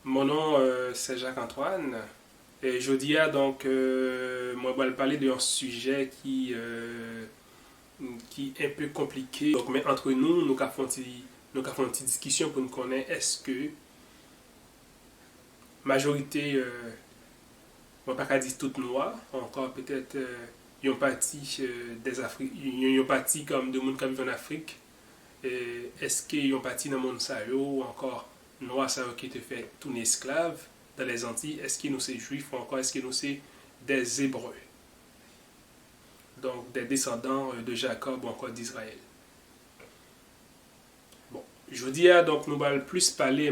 Mon nom c'est Jacques-Antoine et je dis moi je vais parler d'un sujet qui est un peu compliqué. Donc mais entre nous nous avons une petite discussion pour nous connaître est-ce que majorité on va pas dire toute noire encore peut-être une partie des Afriques une partie comme de monde qui vit en Afrique. Est-ce qu'il y a une partie dans le monde ça ou encore noir ça qui te fait tourner esclave dans les Antilles? Est-ce que nous sommes juifs ou encore est-ce que nous sommes des Hébreux? Donc des descendants de Jacob ou encore d'Israël. Bon, je dis donc nous allons plus parler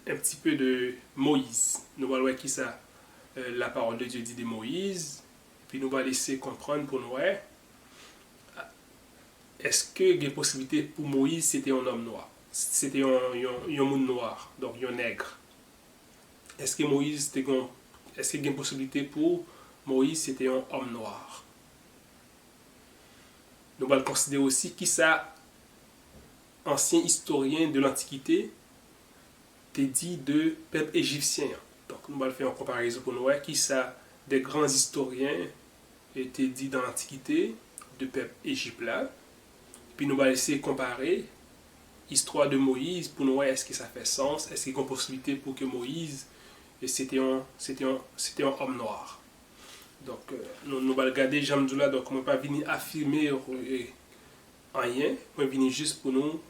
un petit peu de Moïse. Nous allons voir qui ça la parole de Dieu dit de Moïse. Puis nous allons laisser comprendre pour nous est-ce que il y a une possibilité pour Moïse c'était un homme noir? C'était un monde noir, donc un nègre. Est-ce que Moïse était est-ce qu'il y a une possibilité pour Moïse c'était un homme noir? Nous allons considérer aussi qui ça ancien historien de l'Antiquité te dit de peuple égyptien. Donc nous allons faire une comparaison pour nous qui ça des grands historiens étaient dit dans l'Antiquité de peuple égyptien. Puis nous allons essayer de comparer l'histoire de Moïse pour nous voir est-ce que ça fait sens, est-ce qu'il y a une possibilité pour que Moïse c'était un homme noir. Donc nous allons regarder Jamdoula, donc on ne va pas venir affirmer rien, on va venir juste pour nous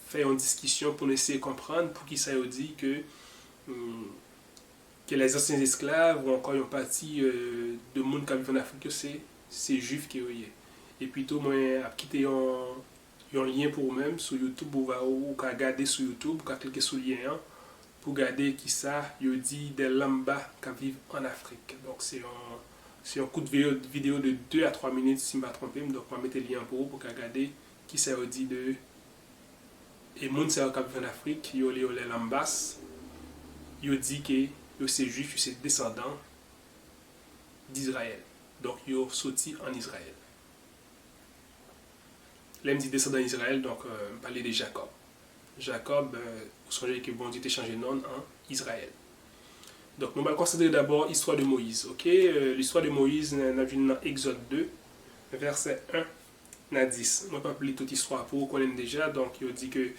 faire une discussion pour nous essayer de comprendre pour qui ça veut dire que les anciens esclaves ou encore une partie de monde qui vit en Afrique c'est juif qui est. Et plutôt moi à quitter un lien pour vous-même sur YouTube ou regarder sur YouTube, ou cliquer sur le lien pour regarder qui ça dit des lambas qui vivent en Afrique. Donc c'est un coup de vidéo de 2 à 3 minutes si je ne me trompe. Donc je vais mettre le lien pour vous pour regarder qui ça dit de et les gens qui vivent en Afrique, ils ont les lambas, ils dit que c'est juif, c'est descendant d'Israël. Donc ils sont sortis en Israël. Là, il dit descendant d'Israël, donc on parlait de Jacob. Jacob, vous savez que bon Dieu a changé de nom en Israël. Donc, nous allons considérer d'abord l'histoire de Moïse. L'histoire de Moïse, nous avons dans Exode 2, verset 1 à 10. Je ne vais pas appeler toute l'histoire pour vous connaître déjà. Donc, il dit que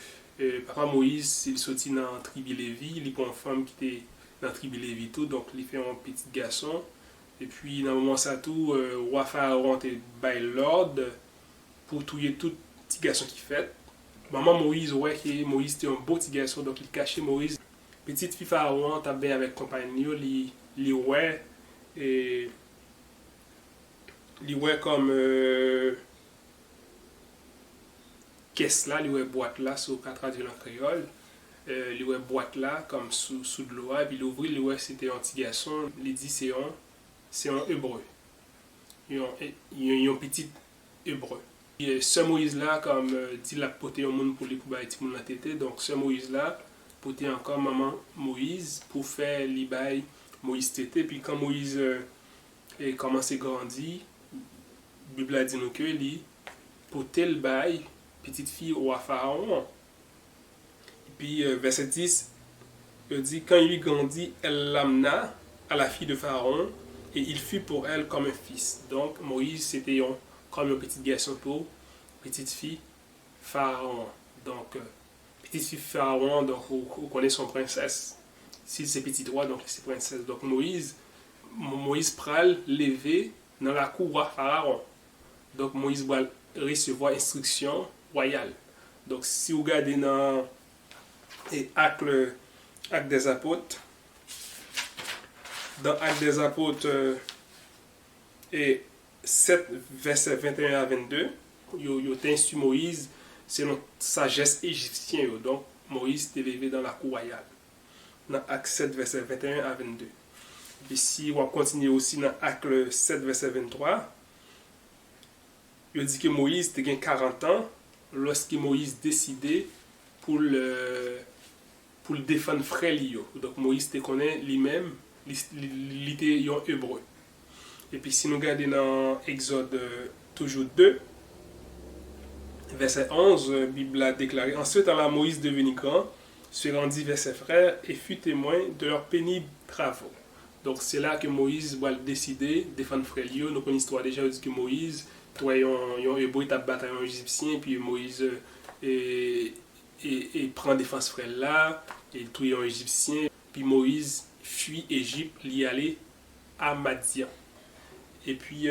papa Moïse, il sortit dans la tribu Lévi, il prend une femme qui était dans la tribu Lévi tout, donc il fait un petit garçon. Et puis, dans le moment ça tout, roi Pharaon était by l'ordre pour tuer tout petit garçon qui fait. Maman Moïse, ouais, que Moïse était un beau petit garçon, donc il cachait Moïse. Petite fille Pharaon, t'as bien avec compagnon, li ouais, et li ouais comme caisse là, li ouais boîte là, sur 4 traduire en créole, li ouais boîte là, comme sous de l'eau, et puis l'ouvrir, li ouais c'était un petit garçon, li dit c'est un hébreu. Il y a un petit hébreu. Ce Moïse là, comme dit la poté au monde pour les pour bailler la tête, donc ce Moïse là, poté encore maman Moïse pour faire les bails Moïse tête. Puis quand Moïse a commencé à grandir, la Bible a dit nous que lui poté le bail petite fille au Pharaon. Et puis verset 10, il dit quand il grandit, elle l'amena à la fille de Pharaon et il fut pour elle comme un fils. Donc Moïse c'était comme un petit garçon pour petite fille Pharaon. Donc, petite fille Pharaon, donc vous connaissez son princesse. Si c'est petit roi, donc c'est princesse. Donc Moïse pral lever dans la cour roi Pharaon. Donc Moïse va recevoir instruction royale. Donc si vous regardez dans Actes des Apôtres, dans Actes des Apôtres et 7, verset 21 à 22, il a instruit Moïse selon sagesse égyptienne. Donc, Moïse était élevé dans la cour royale. Dans Acte 7, verset 21 à 22. Et si on continue aussi dans Acte 7, verset 23, il dit que Moïse était 40 ans lorsque Moïse décidait pour le défendre frère Lio. Donc, Moïse te connaît lui-même, il était un hébreu. Et puis si nous regardons dans Exode toujours 2, verset 11, la Bible a déclaré, ensuite, Allah Moïse devenu grand, se rendit vers ses frères et fut témoin de leurs pénibles travaux. Donc c'est là que Moïse va décider de défendre frère Lio. Nous connaissons l'histoire déjà, dit que Moïse, toi, un hébreu t'a battu un égyptien, puis Moïse et prend défense frère là, et tue un égyptien, puis Moïse fuit Égypte, l'y aller à Madian. Et puis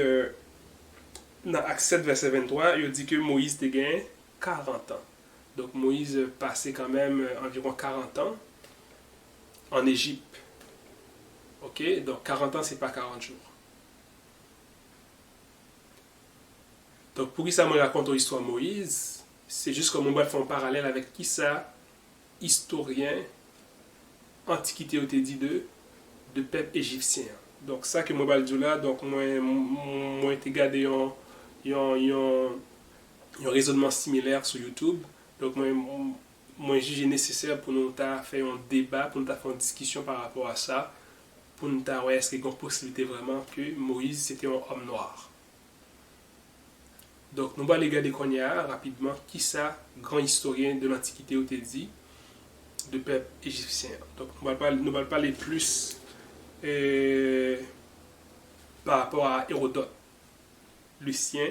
dans Acte 7, verset 23, il dit que Moïse te gagné 40 ans. Donc Moïse passait quand même environ 40 ans en Égypte. Ok, donc 40 ans, c'est pas 40 jours. Donc pour qui ça me raconte l'histoire de Moïse, c'est juste comme on va faire un parallèle avec qui ça, historien, antiquité au dit de peuple égyptien. Donc ça que moi vais dire là, donc moi été gardé un raisonnement similaire sur YouTube. Donc moi juge nécessaire pour nous faire un débat, pour nous faire une discussion par rapport à ça, pour nous voir est-ce qu'il y a une possibilité vraiment que Moïse c'était un homme noir. Donc nous allons regarder rapidement qui ça, grand historien de l'Antiquité au dit, de peuple égyptien. Donc nous allons parler plus par rapport à Hérodote, Lucien,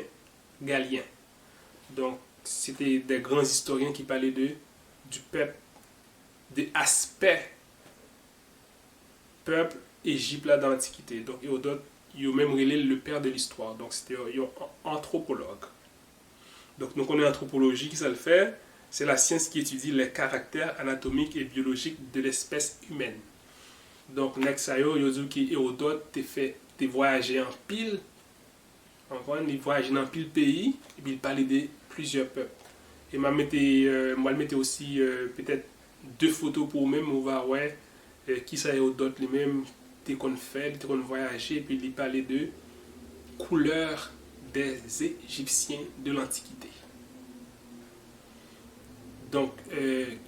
Galien. Donc c'était des grands historiens qui parlaient du peuple, des aspects peuple Égypte là dans l'Antiquité. Donc Hérodote, il a même relé le père de l'histoire. Donc c'était un anthropologue. Donc nous connaissons l'anthropologie, qui ça le fait, c'est la science qui étudie les caractères anatomiques et biologiques de l'espèce humaine. Donc Nexayo, il dit que Hérodote te voyagé en pile, il voyagé dans pile pays, et puis il parlait de plusieurs peuples. Et moi je mettais aussi peut-être 2 photos pour vous-même, on va voir qui ça Hérodote lui-même, t'es qu'on fait, t'es qu'on voyager, et puis il parlait de couleurs des Égyptiens de l'Antiquité. Donc,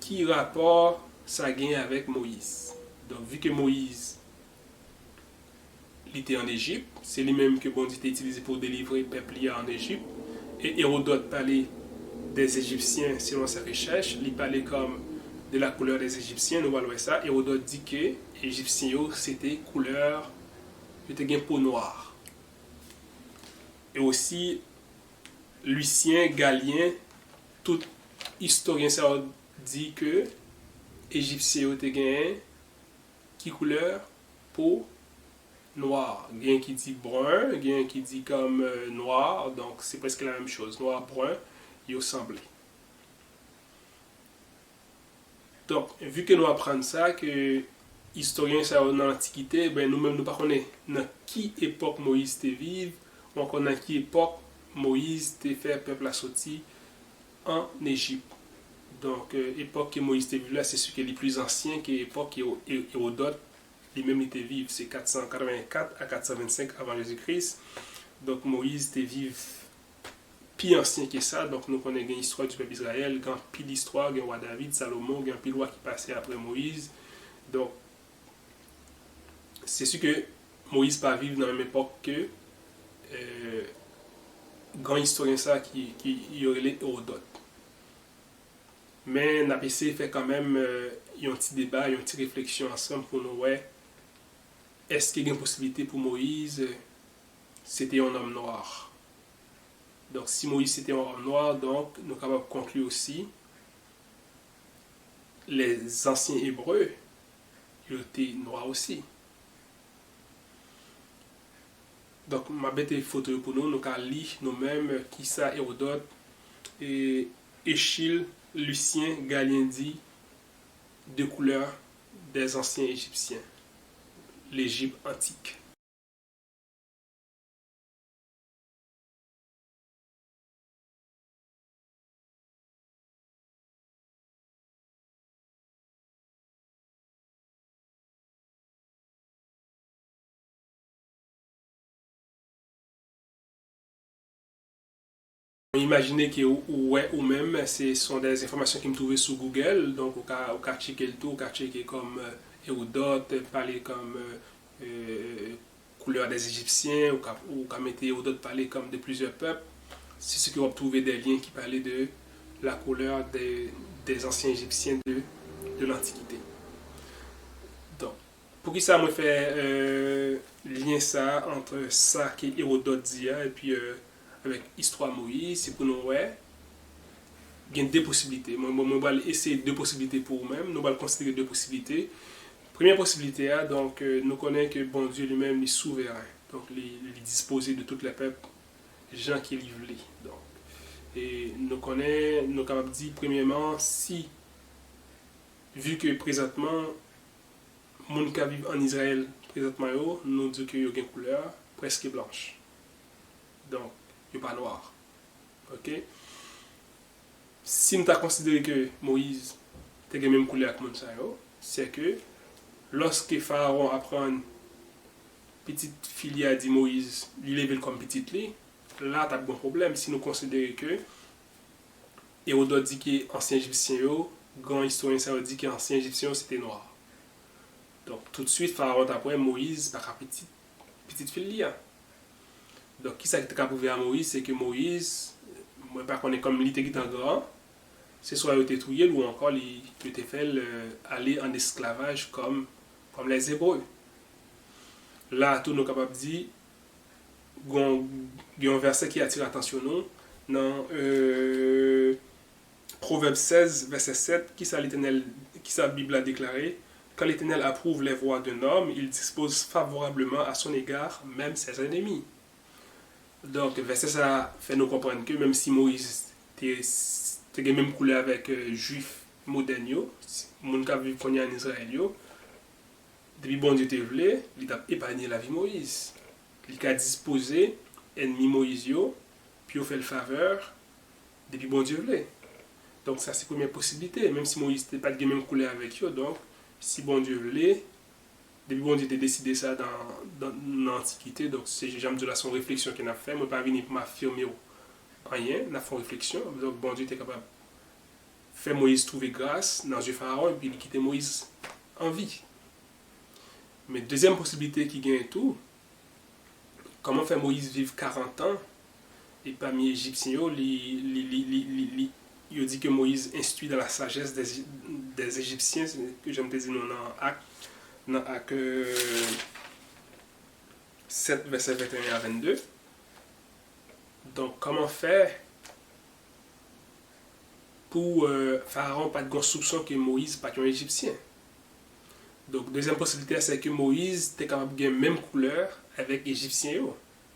qui rapport ça gagne avec Moïse? Donc, vu que Moïse il était en Égypte, c'est lui-même que bon Dieu a utilisé pour délivrer le peuple en Égypte, et Hérodote parlait des Égyptiens selon sa recherche, il parlait comme de la couleur des Égyptiens, nous voyons ça. Hérodote dit que les Égyptiens c'était couleur, c'était un peau noire. Et aussi, Lucien, Galien, tout historien ça dit que Égyptiens étaient qui couleur peau noire. Il y a un qui dit brun, il y a un qui dit comme noir, donc c'est presque la même chose. Noir, brun, ils ressemblent. Donc, vu que nous apprenons ça, que historiens ça dans l'Antiquité, ben nous-mêmes nous ne connaissons pas dans quelle époque Moïse était vive, ou encore dans quelle époque Moïse était fait peuple à sortir en Égypte. Donc, l'époque que Moïse était vivre là, c'est ce qui est le plus ancien, que l'époque Hérodote lui-même était vivre, c'est 484 à 425 avant Jésus-Christ. Donc, Moïse était vivre plus ancien que ça, donc nous connaissons l'histoire du peuple Israël, il y a pile d'histoire, il y a roi David, Salomon, il y a pile roi qui passait après Moïse. Donc, c'est sûr que Moïse pas vivre dans la même époque que grand historien ça qui y aurait les Hérodote. Mais NAPC fait quand même un petit débat, une petite réflexion ensemble pour nous voir est-ce qu'il y a une possibilité pour Moïse c'était un homme noir. Donc si Moïse était un homme noir, donc nous sommes capables de conclure aussi les anciens Hébreux ils étaient noirs aussi. Donc ma bête photo pour nous allons lire nous-mêmes qui ça Hérodote et Échille, Lucien, Galien dit de couleurs des anciens Égyptiens, l'Égypte antique. Imaginez que ou même ce sont des informations qui me trouvaient sur Google, donc au cas checker le tout, au cas checker comme Hérodote, parler comme couleur des Égyptiens, ou cas mettre Hérodote parler comme de plusieurs peuples. C'est ce que vous trouver des liens qui parlaient de la couleur des anciens Égyptiens de de l'Antiquité. Donc, pour qui ça me fait lien ça entre ça qui est Hérodote dit et puis avec l'histoire Moïse, c'est pour nous ouais, il y a deux possibilités. Moi, je vais essayer deux possibilités pour vous-même. Nous allons considérer deux possibilités. Première possibilité, donc, nous connaissons que bon Dieu lui-même est souverain. Donc, il est disposé de tous les peuples, gens qui livrent. Donc, et nous connaissons, nous sommes capables de dire, premièrement, si, vu que présentement, les gens qui vivent en Israël, présentement, nous disons qu'il y a une couleur presque blanche. Donc, il n'y a pas noir. Ok? Si nous avons considéré que Moïse a la même couleur que Moïse, c'est que lorsque Pharaon apprend petite fille a dit Moïse, il lève comme petite lit, là, tu as un bon problème. Si nous considérons que Hérodote dit que ancien égyptien, grand historien ça dit que ancien égyptien c'était noir. Donc tout de suite, Pharaon après Moïse, par petite fille. Donc qui ça qui t'a prouvé à Moïse, c'est que Moïse, moi pas qu'on est comme il était grand, c'est soit il était trouillé ou encore il était fait aller en esclavage comme les Hébreux. Là, tout nous capables de dire, il y a un verset qui attire l'attention nous, dans Proverbe 16, verset 7, qui sa Bible a déclaré, quand l'Éternel approuve les voies d'un homme, il dispose favorablement à son égard même ses ennemis. Donc, verset ça fait nous comprendre que même si Moïse était de même couleur avec juifs modernes, les gens qui vivent en Israël, depuis bon Dieu te voulu, il a épargné la vie de Moïse. Il a disposé ennemi Moïse, puis il a fait le faveur depuis bon Dieu voulu. Donc ça c'est la première possibilité, même si Moïse n'était pas de même couleur avec eux, donc si bon Dieu voulait, depuis bon Dieu a décidé ça dans l'Antiquité, donc c'est j'aime de la son réflexion qu'il a fait, moi pas venir pour m'affirmer rien, on a fait une réflexion, donc bon Dieu était capable de faire Moïse trouver grâce dans Dieu Pharaon et puis il quitter Moïse en vie. Mais deuxième possibilité qui gagne tout, comment faire Moïse vivre 40 ans et parmi les Égyptiens, il dit que Moïse instruit dans la sagesse des Égyptiens, que j'aime te dire dans Acte 7, verset 21 à 22. Donc, comment faire pour Pharaon pas de soupçon que Moïse n'est pas un Égyptien? Donc, deuxième possibilité, c'est que Moïse était capable de gagner même couleur avec les Égyptiens.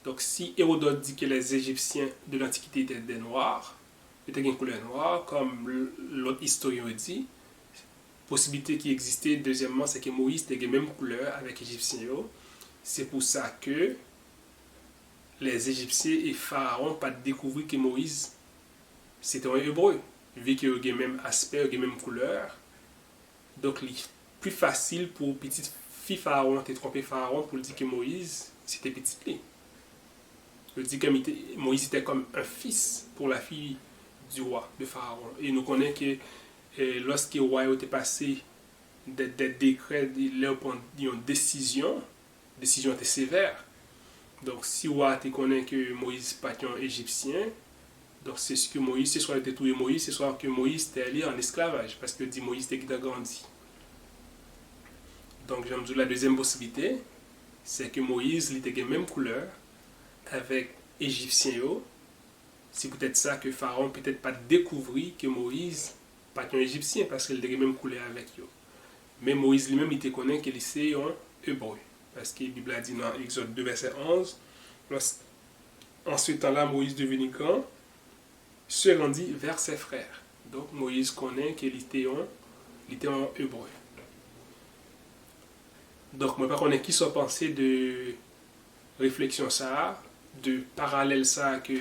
Donc, si Hérodote dit que les Égyptiens de l'Antiquité étaient des Noirs, étaient une couleur noire, comme l'autre historien dit, possibilité qui existait, deuxièmement, c'est que Moïse était même couleur avec les Égyptiens. C'est pour ça que les Égyptiens et Pharaon n'ont pas découvert que Moïse c'était un Hébreu, vu qu'il a le même aspect, la même couleur. Donc, plus facile pour petite fille Pharaon, t'es trompé Pharaon pour dire que Moïse, c'était petite fille. Il dit que Moïse était comme un fils pour la fille du roi de Pharaon. Et nous connaissons que lorsque le roi était passé des décrets, il a pris une décision était sévère. Donc si le roi te connaît que Moïse n'est pas un Égyptien, donc c'est ce que Moïse, c'est soit il était tué Moïse, c'est soit que Moïse était allé en esclavage, parce que dit Moïse était qui a grandi. Donc, j'aime dire la deuxième possibilité, c'est que Moïse il était de même couleur avec Égyptien. C'est peut-être ça que Pharaon peut-être pas découvert que Moïse pas un Égyptien parce qu'il était de même couleur avec eux. Mais Moïse lui-même il te connaît qu'il est un Hébreu. Parce que la Bible a dit dans Exode 2, verset 11, en ce temps-là, Moïse devenu grand, se rendit vers ses frères. Donc, Moïse connaît qu'il était un Hébreu. Donc, moi, par contre, qui sont pensés de réflexion ça, de parallèle ça que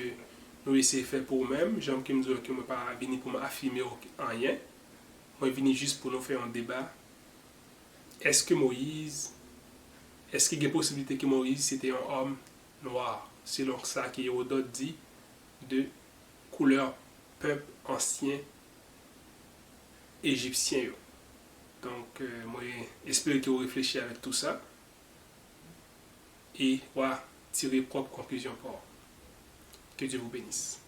nous essayons de faire pour nous-mêmes. J'aime que me dire que je ne suis pas venu pour m'affirmer rien. Moi, je venu juste pour nous faire un débat. Est-ce qu'il y a une possibilité que Moïse c'était un homme noir, selon ça qu'Hérodote dit, de couleur peuple ancien égyptien. Donc, moi, j'espère que vous réfléchissez avec tout ça. Et voilà, tirer propre conclusion pour. Que Dieu vous bénisse.